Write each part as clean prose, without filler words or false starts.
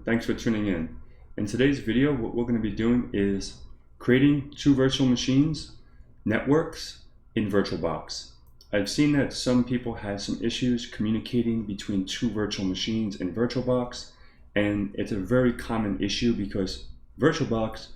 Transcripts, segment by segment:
thanks for tuning in. In today's video, what we're going to be doing is creating two virtual machines, networks, in VirtualBox. I've seen that some people have some issues communicating between two virtual machines in VirtualBox, and it's a very common issue because VirtualBox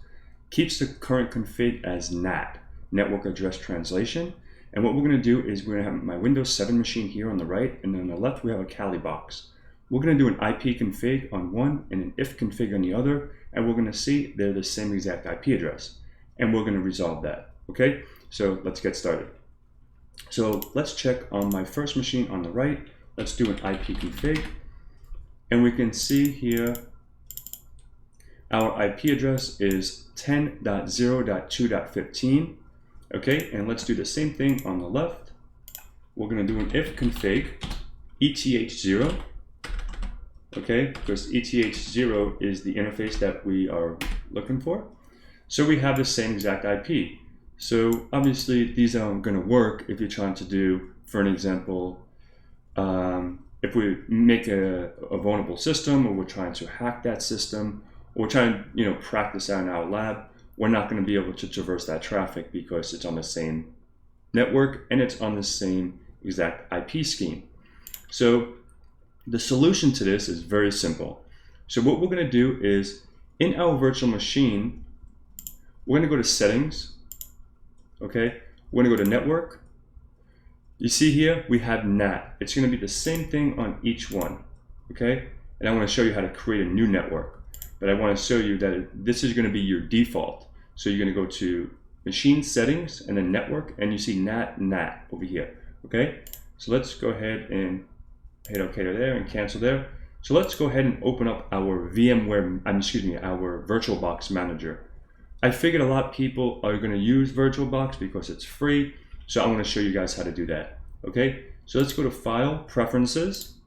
keeps the current config as NAT, Network Address Translation. And what we're going to do is we're going to have my Windows 7 machine here on the right, and then on the left we have a Kali box. We're going to do an IP config on one and an if config on the other, and we're going to see they're the same exact IP address. And we're going to resolve that. Okay, so let's get started. So let's check on my first machine on the right. Let's do an IP config, and we can see here our IP address is 10.0.2.15. Okay, and let's do the same thing on the left. We're going to do an if config ETH0. Okay, because ETH0 is the interface that we are looking for. So we have the same exact IP. So obviously these aren't going to work if you're trying to do, for an example, if we make a vulnerable system, or we're trying to hack that system, or we're trying to practice out in our lab, we're not going to be able to traverse that traffic because it's on the same network and it's on the same exact IP scheme. So the solution to this is very simple. So what we're going to do is, in our virtual machine, we're going to go to settings. Okay, we're going to go to network. You see here we have NAT. It's going to be the same thing on each one. Okay, and I want to show you how to create a new network, but I want to show you that this is going to be your default. So you're going to go to machine settings and then network, and you see NAT over here. Okay, so let's go ahead and hit OK there and cancel there. So let's go ahead and open up our our VirtualBox manager. I figured a lot of people are going to use VirtualBox because it's free, so I want to show you guys how to do that. Okay, so let's go to File, Preferences.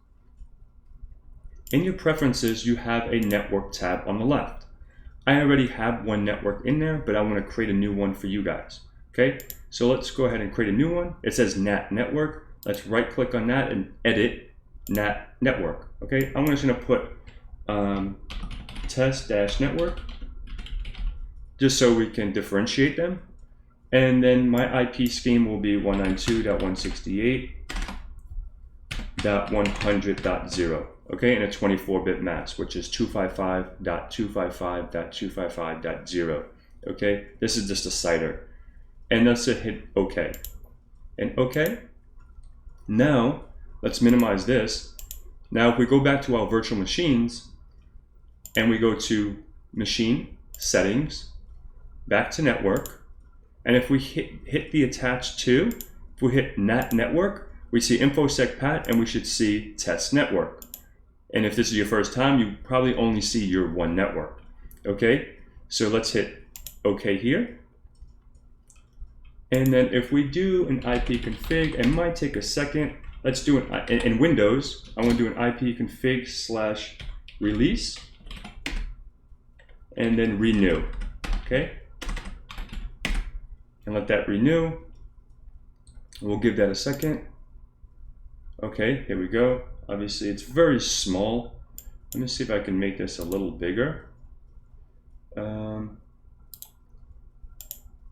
In your preferences, you have a network tab on the left. I already have one network in there, but I want to create a new one for you guys. Okay, so let's go ahead and create a new one. It says Nat Network. Let's right click on that and edit Nat Network. Okay, I'm just going to put test-network just so we can differentiate them. And then my IP scheme will be 192.168.100.0. Okay, and a 24-bit mask, which is 255.255.255.0. Okay, this is just a CIDR. And let's hit OK. And OK. Now, let's minimize this. Now, if we go back to our virtual machines and we go to Machine, Settings, back to Network, and if we hit the attached to, if we hit Nat Network, we see InfoSec Pat and we should see Test Network. And if this is your first time, you probably only see your one network. Okay, so let's hit OK here. And then if we do an IP config, it might take a second. Let's do it in Windows. I want to do an IP config /release and then renew. Okay, and let that renew. We'll give that a second. Okay, here we go. Obviously, it's very small. Let me see if I can make this a little bigger.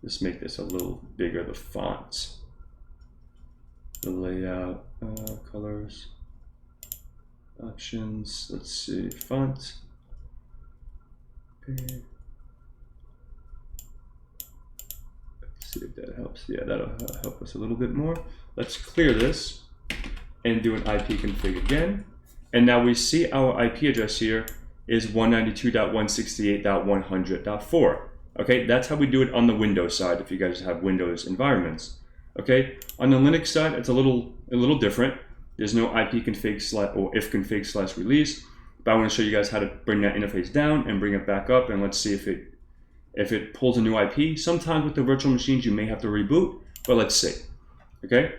Let's make this a little bigger, the fonts, the layout, colors, options. Let's see, font. Okay. Let's see if that helps. Yeah, that'll help us a little bit more. Let's clear this and do an IP config again. And now we see our IP address here is 192.168.100.4. Okay, that's how we do it on the Windows side if you guys have Windows environments. Okay, on the Linux side, it's a little different. There's no IP config or if config /release, but I want to show you guys how to bring that interface down and bring it back up, and let's see if it pulls a new IP. Sometimes with the virtual machines you may have to reboot, but let's see. Okay,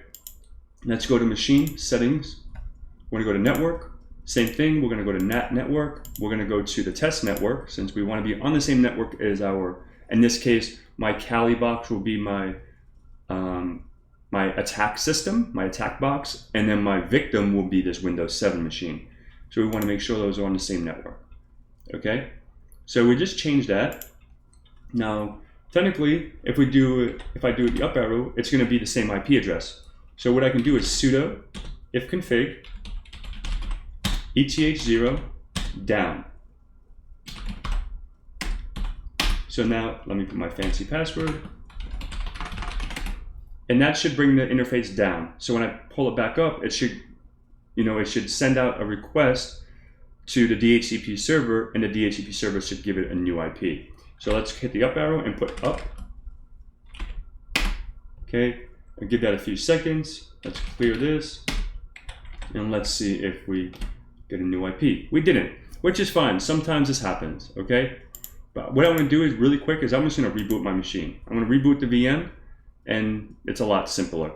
let's go to Machine, Settings. We're going to go to Network. Same thing, we're going to go to Nat Network. We're going to go to the Test Network since we want to be on the same network as our, in this case, my Kali box will be my attack system, my attack box, and then my victim will be this Windows 7 machine. So we want to make sure those are on the same network. Okay, so we just changed that. Now, technically, if I do the up arrow, it's going to be the same IP address. So what I can do is sudo ifconfig eth0 down. So now let me put my fancy password, and that should bring the interface down. So when I pull it back up, it should, it should send out a request to the DHCP server, and the DHCP server should give it a new IP. So let's hit the up arrow and put up. Okay, I'll give that a few seconds. Let's clear this, and let's see if we get a new IP. We didn't, which is fine. Sometimes this happens, okay? But what I'm gonna do is really quick is I'm just gonna reboot my machine. I'm gonna reboot the VM, and it's a lot simpler.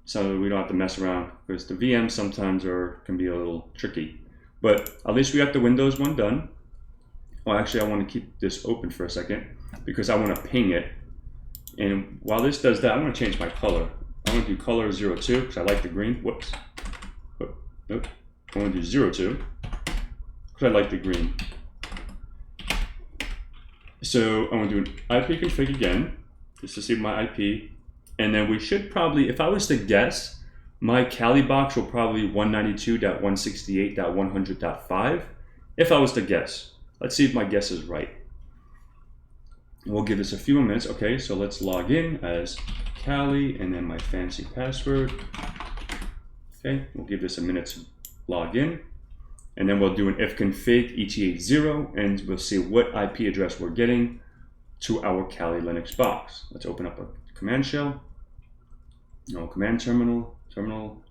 So we don't have to mess around, because the VMs sometimes can be a little tricky. But at least we got the Windows one done. Well, actually, I want to keep this open for a second because I want to ping it. And while this does that, I'm going to change my color. I want to do color 02 because I like the green. Whoops. Oh, nope. I want to do 02 because I like the green. So I want to do an IP config again just to see my IP. And then we should probably, if I was to guess, my Kali box will probably 192.168.100.5 if I was to guess. Let's see if my guess is right. We'll give this a few more minutes. Okay, so let's log in as Kali and then my fancy password. Okay, we'll give this a minute to log in. And then we'll do an ifconfig eth0 and we'll see what IP address we're getting to our Kali Linux box. Let's open up a command shell. No, command terminal,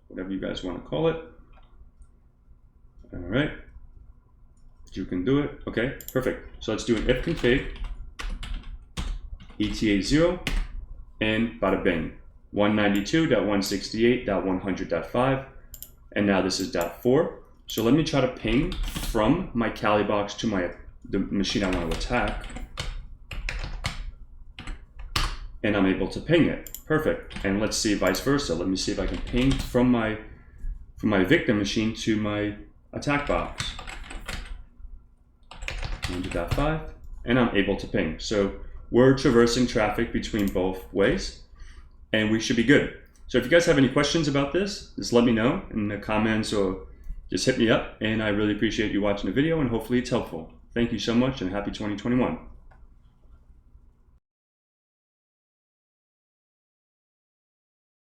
whatever you guys want to call it. All right, you can do it. Okay, perfect. So let's do an ifconfig eth0 and bada bing, 192.168.100.5, and now this is .4. So let me try to ping from my Kali box to the machine I want to attack, and I'm able to ping it. Perfect. And let's see vice versa. Let me see if I can ping from my victim machine to my attack box. 100.5, and I'm able to ping. So we're traversing traffic between both ways, and we should be good. So if you guys have any questions about this, just let me know in the comments or just hit me up, and I really appreciate you watching the video, and hopefully it's helpful. Thank you so much, and happy 2021.